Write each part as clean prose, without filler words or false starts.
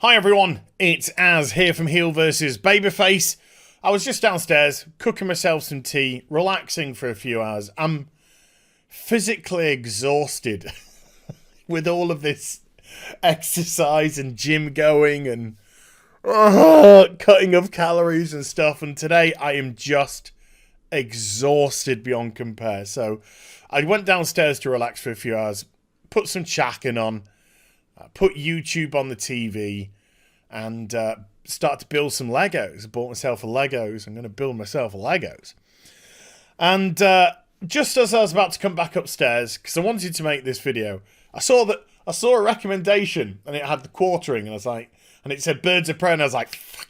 Hi everyone, it's Az here from HeelvsBabyface. I was just downstairs cooking myself some tea, relaxing for a few hours. I'm physically exhausted with all of this exercise and gym going and cutting of calories and stuff. And today I am just exhausted beyond compare. So I went downstairs to relax for a few hours, put some chacking on, put YouTube on the TV, and start to build some Legos. I bought myself a Legos. I'm going to build myself a Legos. And just as I was about to come back upstairs, because I wanted to make this video, I saw a recommendation, and it had the quartering, and I was like, and it said Birds of Prey, and I was like, fuck.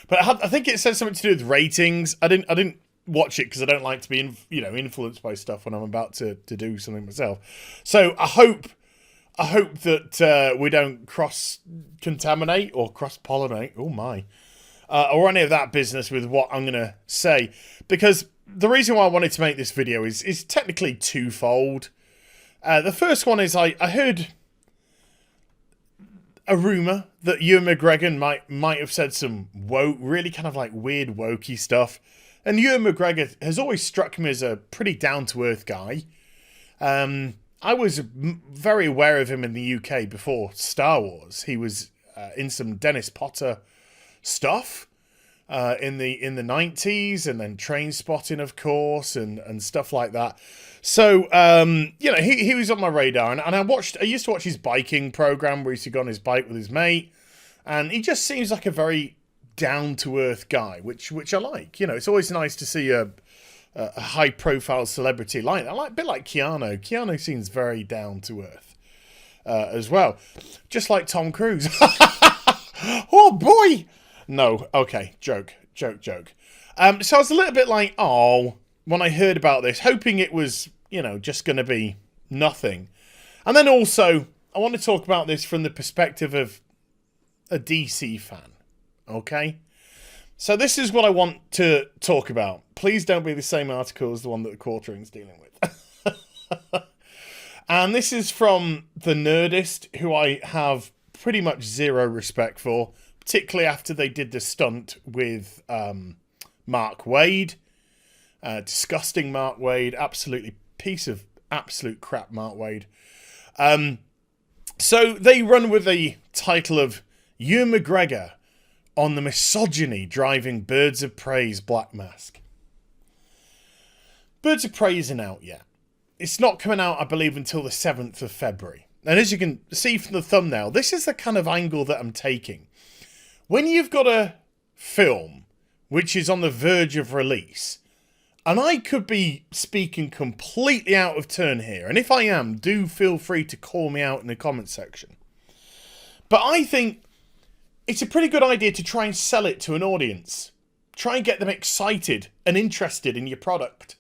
But I think it said something to do with ratings. I didn't watch it because I don't like to be influenced by stuff when I'm about to do something myself. So I hope that we don't cross-contaminate or cross-pollinate, or any of that business with what I'm going to say. Because the reason why I wanted to make this video is technically twofold. The first one is I heard a rumour that Ewan McGregor might have said some really kind of like weird wokey stuff. And Ewan McGregor has always struck me as a pretty down-to-earth guy. I was very aware of him in the UK before Star Wars. He was in some Dennis Potter stuff in the 90s, and then Trainspotting, of course, and stuff like that. So he was on my radar, and I used to watch his biking program where he used to go on his bike with his mate, and he just seems like a very down-to-earth guy, which I like. It's always nice to see a high-profile celebrity like that. A bit like Keanu. Keanu seems very down-to-earth as well. Just like Tom Cruise. Oh, boy! No, okay, joke. So I was a little bit like, when I heard about this, hoping it was, just going to be nothing. And then also, I want to talk about this from the perspective of a DC fan, okay? So this is what I want to talk about. Please don't be the same article as the one that the quartering's dealing with. And this is from The Nerdist, who I have pretty much zero respect for, particularly after they did the stunt with Mark Waid. Disgusting Mark Waid. Absolutely piece of absolute crap Mark Waid. So they run with the title of Ewan McGregor on the misogyny driving Birds of Prey's Black Mask. Birds of Prey isn't out yet. It's not coming out, I believe, until the 7th of February. And as you can see from the thumbnail, this is the kind of angle that I'm taking. When you've got a film which is on the verge of release, and I could be speaking completely out of turn here, and if I am, do feel free to call me out in the comments section. But I think it's a pretty good idea to try and sell it to an audience. Try and get them excited and interested in your product.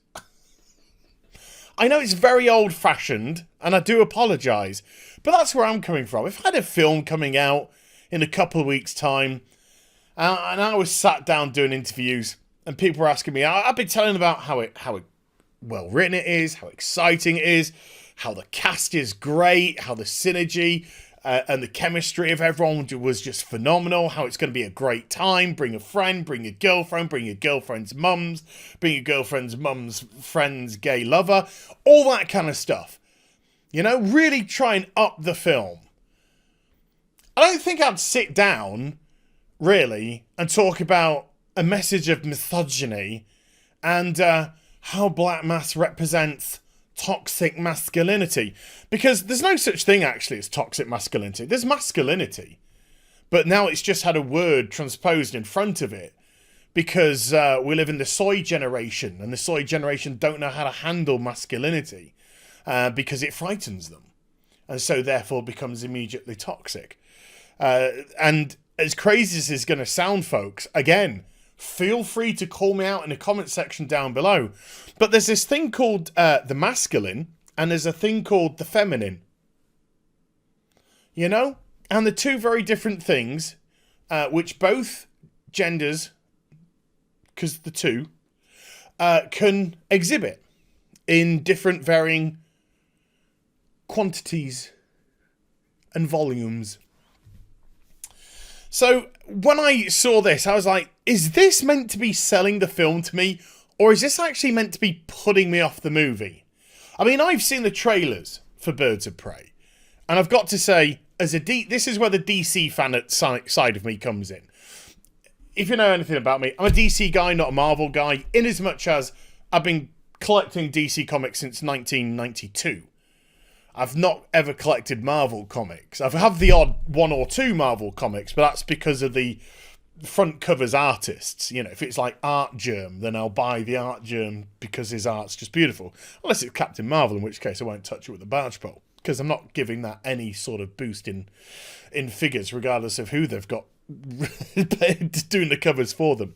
I know it's very old-fashioned, and I do apologise, but that's where I'm coming from. If I had a film coming out in a couple of weeks' time, and I was sat down doing interviews, and people were asking me, I've been telling them about how well written it is, how exciting it is, how the cast is great, how the synergy and the chemistry of everyone was just phenomenal, how it's going to be a great time. Bring a friend, bring a girlfriend, bring your girlfriend's mums, bring your girlfriend's mum's friend's gay lover, all that kind of stuff. Really try and up the film. I don't think I'd sit down, really, and talk about a message of misogyny and how Black Mask represents toxic masculinity, because there's no such thing actually as toxic masculinity. There's masculinity, but now it's just had a word transposed in front of it because we live in the soy generation, and the soy generation don't know how to handle masculinity because it frightens them, and so therefore becomes immediately toxic. And as crazy as this is going to sound, folks, again, feel free to call me out in the comment section down below. But there's this thing called the masculine, and there's a thing called the feminine. And the two very different things, which both genders, because the two, can exhibit in different varying quantities and volumes. So when I saw this, I was like, is this meant to be selling the film to me? Or is this actually meant to be putting me off the movie? I mean, I've seen the trailers for Birds of Prey. And I've got to say, this is where the DC fan side of me comes in. If you know anything about me, I'm a DC guy, not a Marvel guy, in as much as I've been collecting DC comics since 1992. I've not ever collected Marvel comics. I've had the odd one or two Marvel comics, but that's because of the front covers artists. You know, if it's like Art Germ, then I'll buy the Art Germ because his art's just beautiful. Unless it's Captain Marvel, in which case I won't touch it with a barge pole, because I'm not giving that any sort of boost in figures, regardless of who they've got doing the covers for them.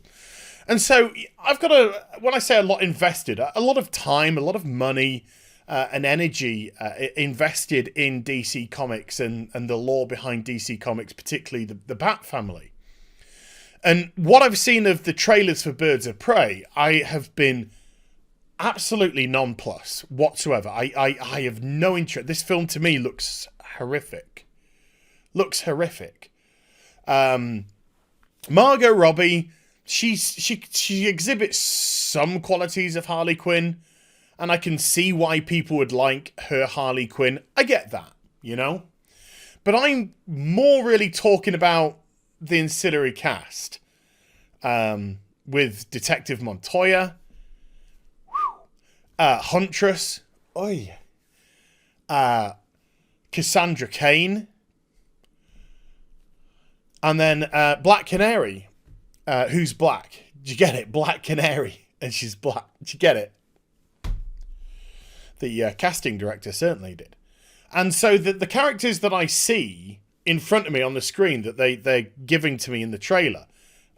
And so I've got when I say a lot invested, a lot of time, a lot of money and energy invested in DC Comics and the lore behind DC Comics, particularly the Bat family. And what I've seen of the trailers for Birds of Prey, I have been absolutely nonplussed whatsoever. I have no interest. This film to me looks horrific. Margot Robbie, she exhibits some qualities of Harley Quinn, and I can see why people would like her Harley Quinn. I get that, you know? But I'm more really talking about the ancillary cast, with Detective Montoya, Huntress, Cassandra Cain, and then Black Canary, who's black. Did you get it? Black Canary, and she's black. Did you get it? The casting director certainly did. And so the characters that I see in front of me on the screen that they're giving to me in the trailer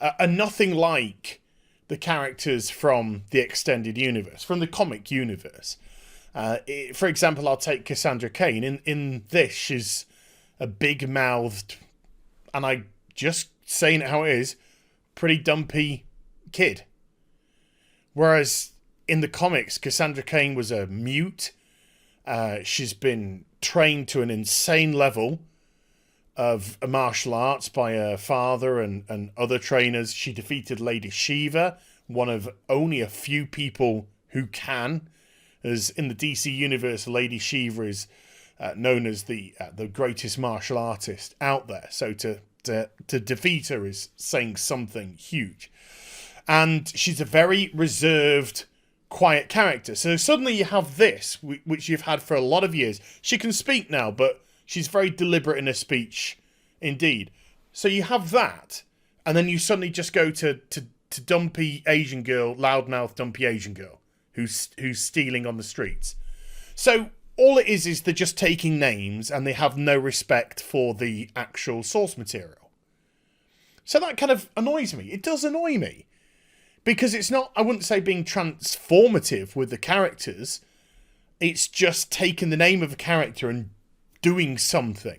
are nothing like the characters from the extended universe, from the comic universe. For example, I'll take Cassandra Cain. In this, she's a big-mouthed, and I just saying it how it is, pretty dumpy kid. Whereas in the comics, Cassandra Cain was a mute. She's been trained to an insane level of martial arts by her father and other trainers. She defeated Lady Shiva, one of only a few people who can. As in the DC universe, Lady Shiva is known as the greatest martial artist out there. So to defeat her is saying something huge. And she's a very reserved, quiet character. So suddenly you have this, which you've had for a lot of years. She can speak now, but she's very deliberate in her speech indeed. So you have that, and then you suddenly just go to dumpy Asian girl, loudmouth dumpy Asian girl, who's stealing on the streets. So all it is they're just taking names, and they have no respect for the actual source material. So that kind of annoys me. It does annoy me. Because it's not, I wouldn't say being transformative with the characters. It's just taking the name of a character and doing something.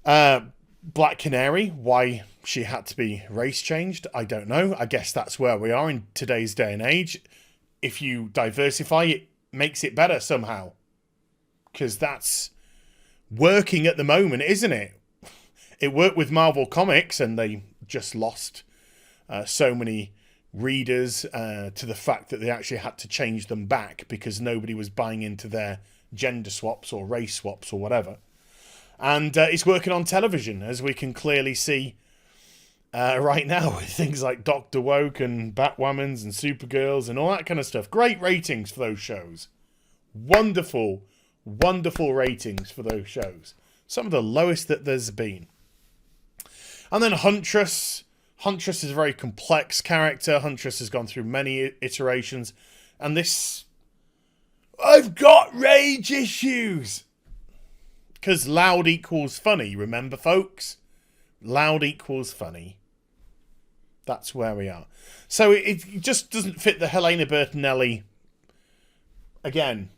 Black Canary, why she had to be race changed, I don't know. I guess that's where we are in today's day and age. If you diversify, it makes it better somehow. Because that's working at the moment, isn't it? It worked with Marvel Comics, and they just lost so many readers to the fact that they actually had to change them back because nobody was buying into their gender swaps or race swaps or whatever. And it's working on television, as we can clearly see right now with things like Dr. Woke and Batwomans and Supergirls and all that kind of stuff. Great ratings for those shows. Wonderful, wonderful ratings for those shows. Some of the lowest that there's been. And then Huntress. Huntress is a very complex character. Huntress has gone through many iterations. And this... I've got rage issues! Because loud equals funny, remember, folks? Loud equals funny. That's where we are. So it just doesn't fit the Helena Bertinelli... Again.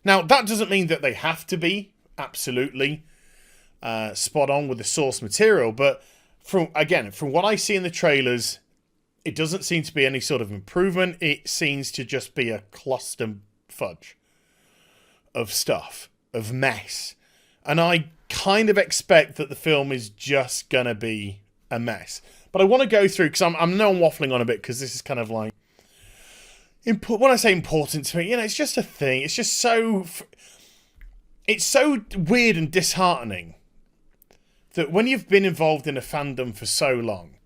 Now, that doesn't mean that they have to be absolutely spot on with the source material, but... From what I see in the trailers, it doesn't seem to be any sort of improvement. It seems to just be a cluster fudge of stuff. of mess. And I kind of expect that the film is just going to be a mess. But I want to go through, because I'm waffling on a bit, because this is kind of like, when I say important to me, it's just a thing. It's just so, it's so weird and disheartening that when you've been involved in a fandom for so long,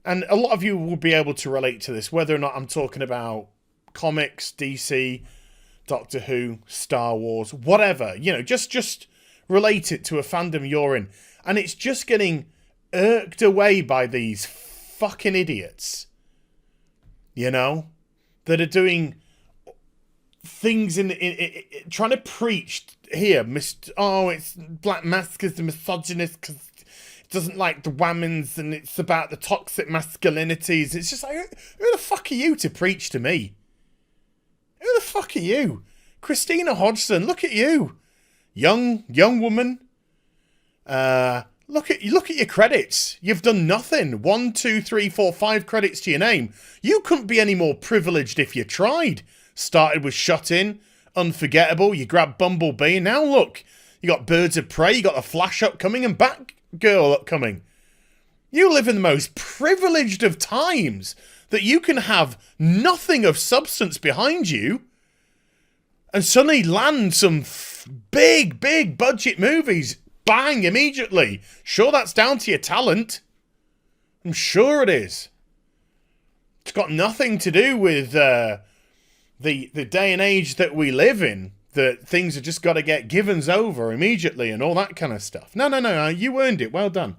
and a lot of you will be able to relate to this, whether or not I'm talking about comics, DC, Doctor Who, Star Wars, whatever, just relate it to a fandom you're in. And it's just getting irked away by these fucking idiots, that are doing things in trying to preach here. It's Black Mask is the misogynist because it doesn't like the women's and it's about the toxic masculinities. It's just like, who the fuck are you to preach to me? Who the fuck are you? Christina Hodgson, look at you. Young woman. Look at your credits. You've done nothing. 1, 2, 3, 4, 5 credits to your name. You couldn't be any more privileged if you tried. Started with Shut In, Unforgettable. You grabbed Bumblebee. Now look, you got Birds of Prey. You got The Flash upcoming and Batgirl upcoming. You live in the most privileged of times that you can have nothing of substance behind you and suddenly land some big budget movies. Bang, immediately. Sure, that's down to your talent. I'm sure it is. It's got nothing to do with the day and age that we live in, that things have just got to get givens over immediately and all that kind of stuff. No, you earned it. Well done.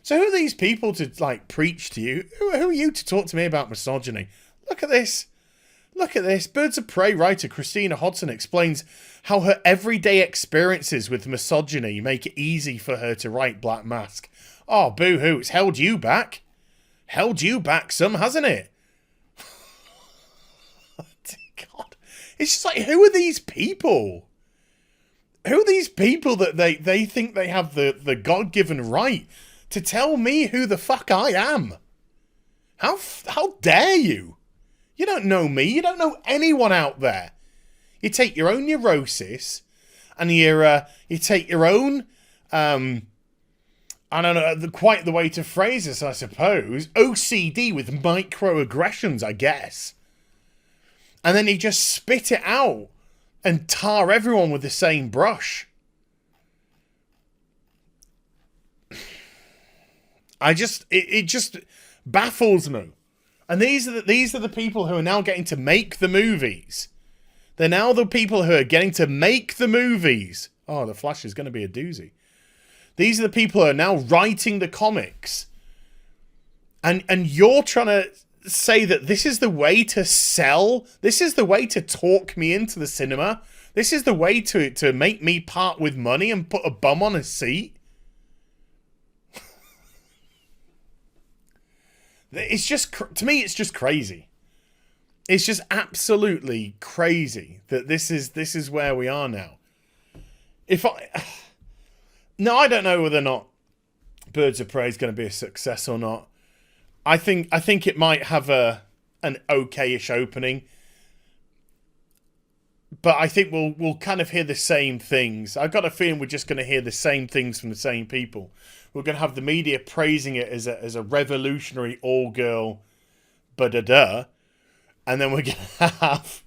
So who are these people to, preach to you? Who are you to talk to me about misogyny? Look at this. Look at this. Birds of Prey writer Christina Hodgson explains how her everyday experiences with misogyny make it easy for her to write Black Mask. Oh, boo-hoo. It's held you back. Held you back some, hasn't it? God. It's just like, who are these people? Who are these people that they think they have the God-given right to tell me who the fuck I am? How dare you? You don't know me. You don't know anyone out there. You take your own neurosis and you take your own, I don't know quite the way to phrase this, I suppose, OCD with microaggressions, I guess. And then you just spit it out and tar everyone with the same brush. It just baffles me. And these are the people who are now getting to make the movies. They're now the people who are getting to make the movies. Oh, The Flash is going to be a doozy. These are the people who are now writing the comics. And you're trying to say that this is the way to sell? This is the way to talk me into the cinema? This is the way to make me part with money and put a bum on a seat? It's just, to me, it's just crazy. It's just absolutely crazy that this is where we are now. No, I don't know whether or not Birds of Prey is going to be a success or not. I think it might have an okay-ish opening, but I think we'll kind of hear the same things. I've got a feeling we're just going to hear the same things from the same people. We're going to have the media praising it as a revolutionary all-girl ba-da-da, and then we're going to have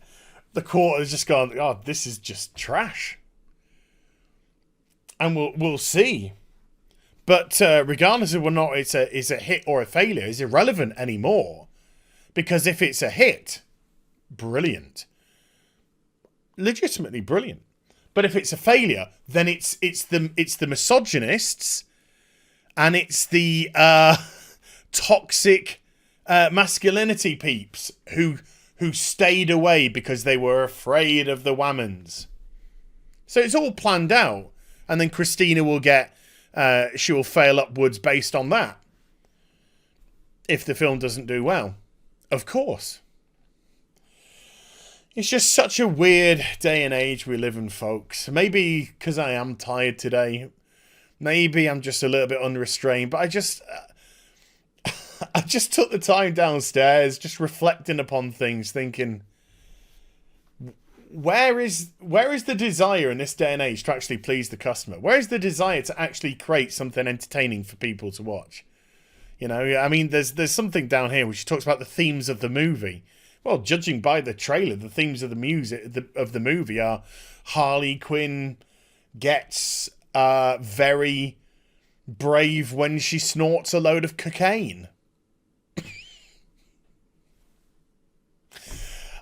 the quarters just going, oh, this is just trash. And we'll see. But regardless of whether or not it's a hit or a failure, is irrelevant anymore. Because if it's a hit, brilliant. Legitimately brilliant. But if it's a failure, then it's the misogynists and it's the toxic masculinity peeps who stayed away because they were afraid of the whammons. So it's all planned out. And then Christina will get... she will fail upwards based on that. If the film doesn't do well. Of course. It's just such a weird day and age we live in, folks. Maybe because I am tired today. Maybe I'm just a little bit unrestrained. But I just took the time downstairs, just reflecting upon things, thinking... where is the desire in this day and age to actually please the customer? Where is the desire to actually create something entertaining for people to watch? You know, I mean, there's something down here which talks about the themes of the movie. Well, judging by the trailer, the themes of the movie are Harley Quinn gets very brave when she snorts a load of cocaine.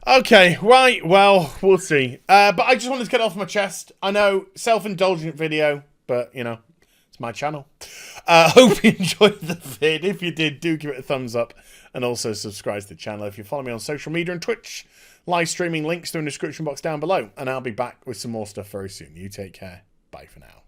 Okay, right, well, we'll see. But I just wanted to get off my chest. I know, self-indulgent video, but, you know, it's my channel. Hope you enjoyed the vid. If you did, do give it a thumbs up. And also subscribe to the channel if you follow me on social media and Twitch. Live streaming links are in the description box down below. And I'll be back with some more stuff very soon. You take care. Bye for now.